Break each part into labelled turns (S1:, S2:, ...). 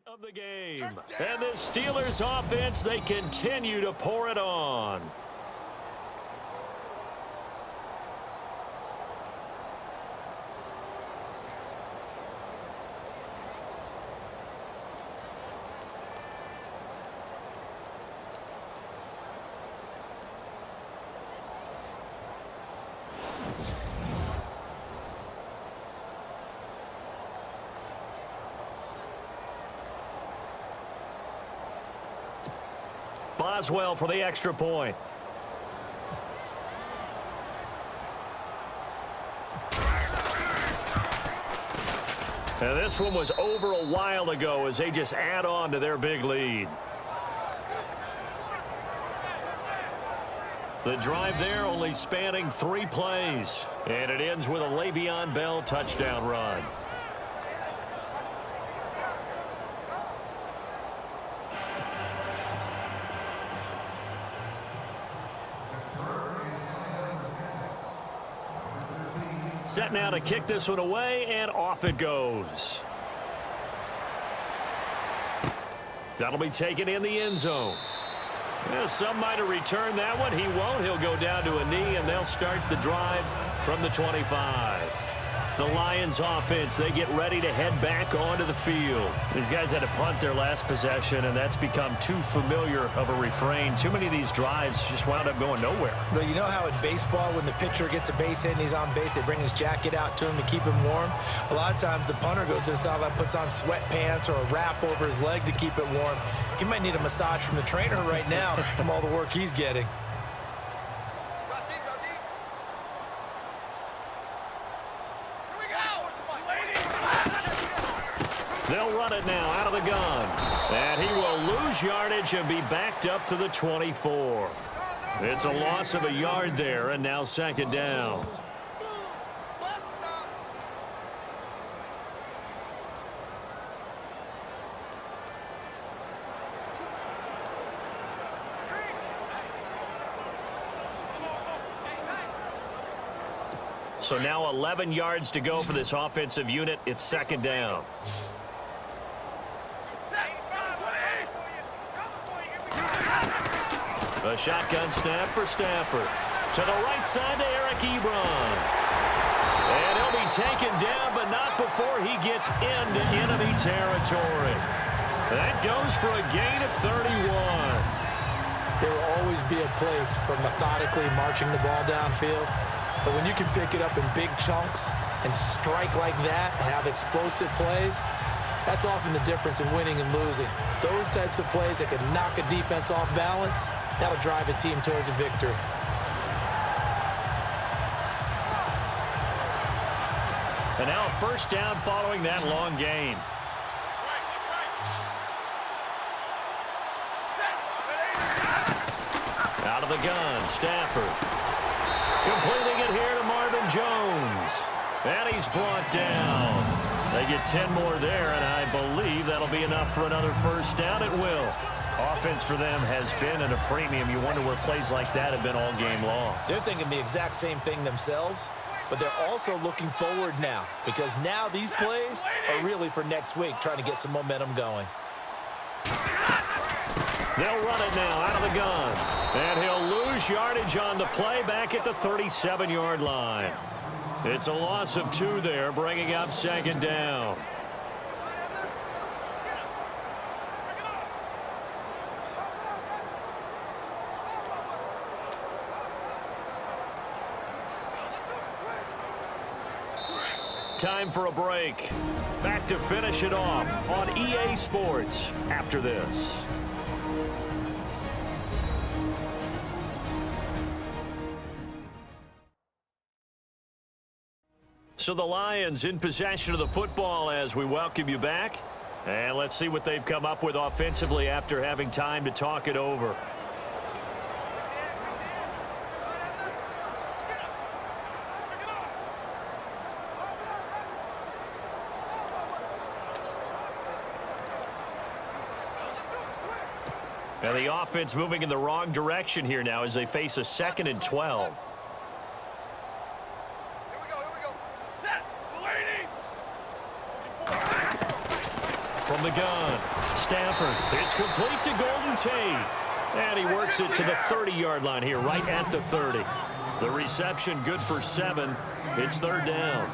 S1: Of the game. And this Steelers offense, they continue to pour it on. Boswell for the extra point. And this one was over a while ago as they just add on to their big lead. The drive there only spanning 3 plays. And it ends with a Le'Veon Bell touchdown run. Set now to kick this one away, and off it goes. That'll be taken in the end zone. Yeah, some might have returned that one. He won't. He'll go down to a knee, and they'll start the drive from the 25. The Lions offense, they get ready to head back onto the field. These guys had to punt their last possession, and that's become too familiar of a refrain. Too many of these drives just wound up going nowhere.
S2: Well, you know how in baseball, when the pitcher gets a base hit and he's on base, they bring his jacket out to him to keep him warm? A lot of times the punter goes to the sideline, puts on sweatpants or a wrap over his leg to keep it warm. He might need a massage from the trainer right now from all the work he's getting.
S1: They'll run it now out of the gun. And he will lose yardage and be backed up to the 24. It's a loss of a yard there, and now second down. So now 11 yards to go for this offensive unit. It's second down. A shotgun snap for Stafford. To the right side to Eric Ebron. And he'll be taken down, but not before he gets into enemy territory. That goes for a gain of 31.
S2: There will always be a place for methodically marching the ball downfield. But when you can pick it up in big chunks and strike like that, have explosive plays, that's often the difference in winning and losing. Those types of plays that can knock a defense off balance, that'll drive a team towards a victory.
S1: And now a first down following that long gain. Out of the gun, Stafford. Completing it here to Marvin Jones. And he's brought down. They get 10 more there, and I believe that'll be enough for another first down. It will. Offense for them has been at a premium. You wonder where plays like that have been all game long.
S2: They're thinking the exact same thing themselves, but they're also looking forward now, because now these plays are really for next week, trying to get some momentum going.
S1: They'll run it now out of the gun. And he'll lose yardage on the play back at the 37-yard line. It's a loss of 2 there, bringing up second down. Time for a break. Back to finish it off on EA Sports after this. So the Lions in possession of the football as we welcome you back. And let's see what they've come up with offensively after having time to talk it over. And the offense moving in the wrong direction here now as they face a 2nd and 12. from the gun. Stafford is complete to Golden Tate. And he works it to the 30-yard line here, right at the 30. The reception good for 7. It's third down.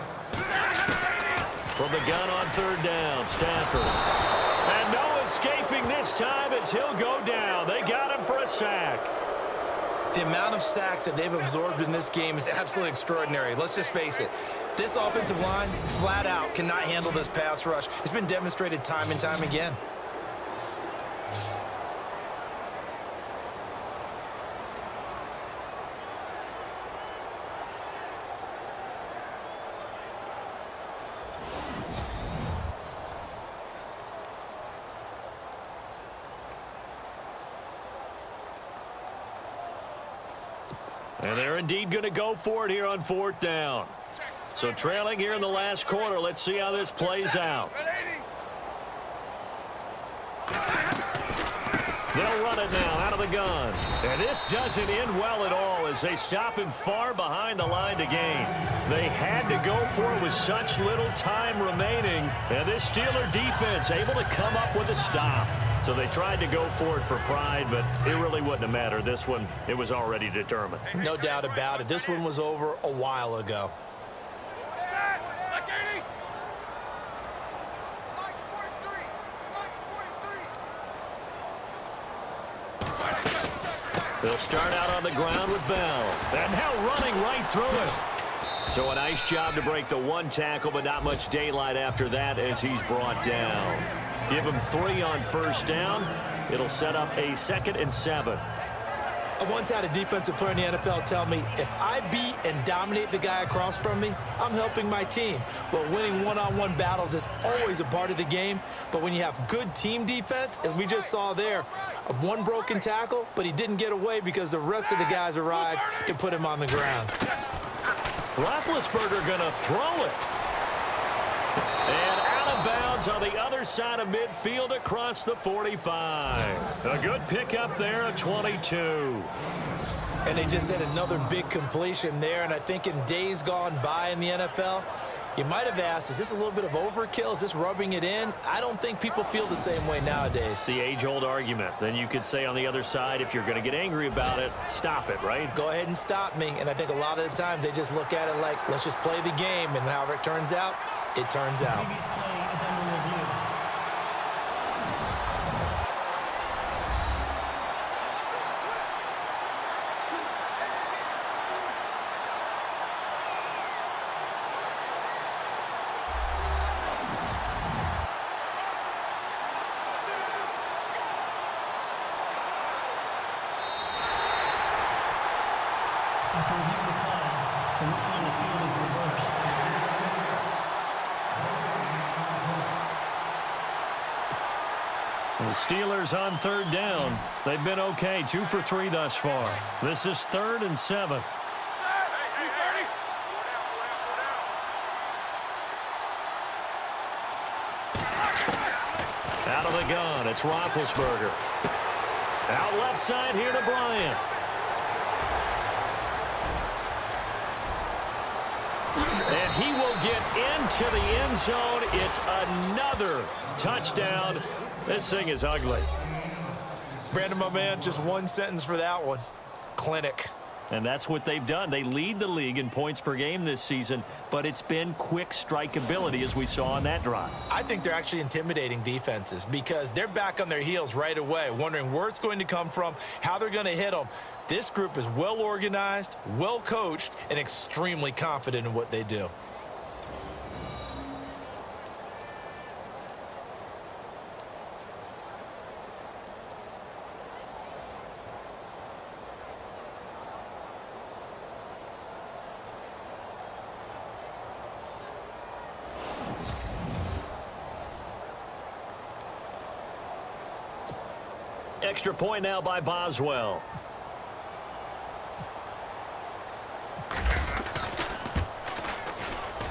S1: From the gun on third down, Stafford. And no escaping this time as he'll go down. They got him for a sack.
S2: The amount of sacks that they've absorbed in this game is absolutely extraordinary. Let's just face it. This offensive line, flat out, cannot handle this pass rush. It's been demonstrated time and time again.
S1: And they're indeed going to go for it here on fourth down. So trailing here in the last quarter. Let's see how this plays out. They'll run it now out of the gun. And this doesn't end well at all as they stop him far behind the line to gain. They had to go for it with such little time remaining. And this Steeler defense able to come up with a stop. So they tried to go for it for pride, but it really wouldn't have mattered. This one, it was already determined.
S2: No doubt about it. This one was over a while ago.
S1: They'll start out on the ground with Bell. And now running right through it. So a nice job to break the one tackle, but not much daylight after that as he's brought down. Give him 3 on first down. It'll set up a 2nd and 7.
S2: I once had a defensive player in the NFL tell me, if I beat and dominate the guy across from me, I'm helping my team. Well, winning one-on-one battles is always a part of the game, but when you have good team defense, as we just saw there, one broken tackle, but he didn't get away because the rest of the guys arrived to put him on the ground.
S1: Roethlisberger going to throw it. And out of bounds on the other side of midfield across the 45. A good pickup there, a 22.
S2: And they just had another big completion there, and I think in days gone by in the NFL, you might have asked, is this a little bit of overkill? Is this rubbing it in? I don't think people feel the same way nowadays.
S1: It's the age-old argument. Then you could say on the other side, if you're going to get angry about it, stop it, right?
S2: Go ahead and stop me. And I think a lot of the times they just look at it like, let's just play the game, and however it turns out, it turns out.
S3: Previous play is under review. After reviewing the play, the rule on the field is reversed.
S1: The Steelers on third down. They've been okay, 2 for 3 thus far. This is 3rd and 7. Out of the gun, it's Roethlisberger. Out left side here to Bryant. And he will get into the end zone. It's another touchdown. This thing is ugly.
S2: Brandon, my man, just one sentence for that one. Clinic.
S1: And that's what they've done. They lead the league in points per game this season, but it's been quick strike ability as we saw on that drive.
S2: I think they're actually intimidating defenses because they're back on their heels right away, wondering where it's going to come from, how they're going to hit them. This group is well organized, well coached, and extremely confident in what they do.
S1: Extra point now by Boswell.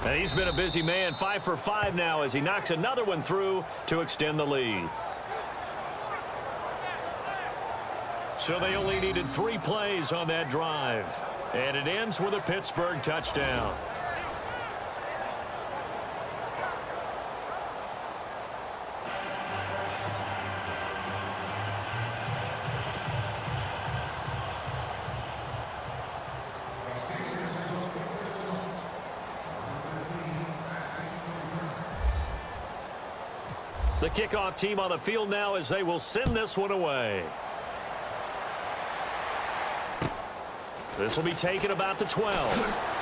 S1: And he's been a busy man, 5 for 5 now as he knocks another one through to extend the lead. So they only needed 3 plays on that drive. And it ends with a Pittsburgh touchdown. The kickoff team on the field now as they will send this one away. This will be taken about the 12.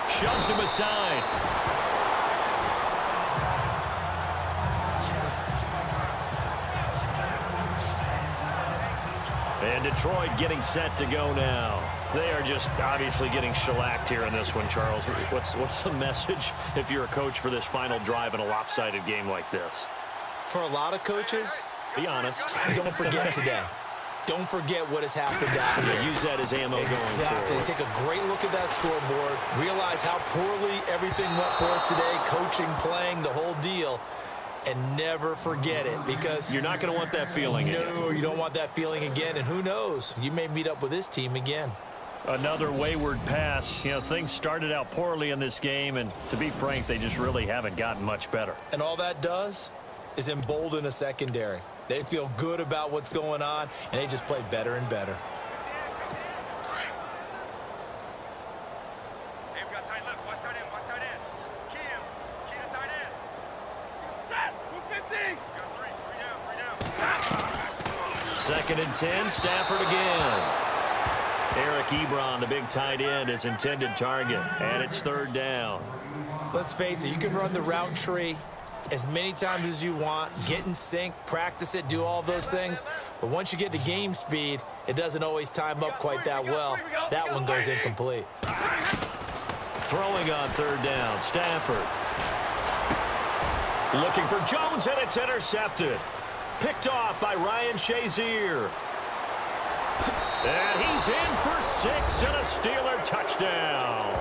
S1: Shoves him aside. And Detroit getting set to go now. They are just obviously getting shellacked here in this one, Charles. What's the message if you're a coach for this final drive in a lopsided game like this?
S2: For a lot of coaches,
S1: be honest.
S2: Don't forget today. Don't forget what has happened out here.
S1: Use that as ammo going
S2: Exactly.
S1: forward.
S2: Take a great look at that scoreboard. Realize how poorly everything went for us today. Coaching, playing, the whole deal. And never forget it, because
S1: you're not going to want that feeling again.
S2: No, you don't want that feeling again. And who knows? You may meet up with this team again.
S1: Another wayward pass. You know, things started out poorly in this game, and to be frank, they just really haven't gotten much better.
S2: And all that does is embolden a secondary. They feel good about what's going on, and they just play better and better.
S4: Hey, we got tight left. Watch tight end. Watch tight end. Key him. Key the tight end. Set. 250. Got three. 3 down.
S1: Second and 10. Stafford again. Eric Ebron, the big tight end, is intended target. And it's third down.
S2: Let's face it, you can run the route tree as many times as you want, get in sync, practice it, do all those things. But once you get to game speed, it doesn't always time up quite that well. That one goes incomplete.
S1: Throwing on third down, Stafford. Looking for Jones, and it's intercepted. Picked off by Ryan Shazier. And he's in for 6 and a Steeler touchdown.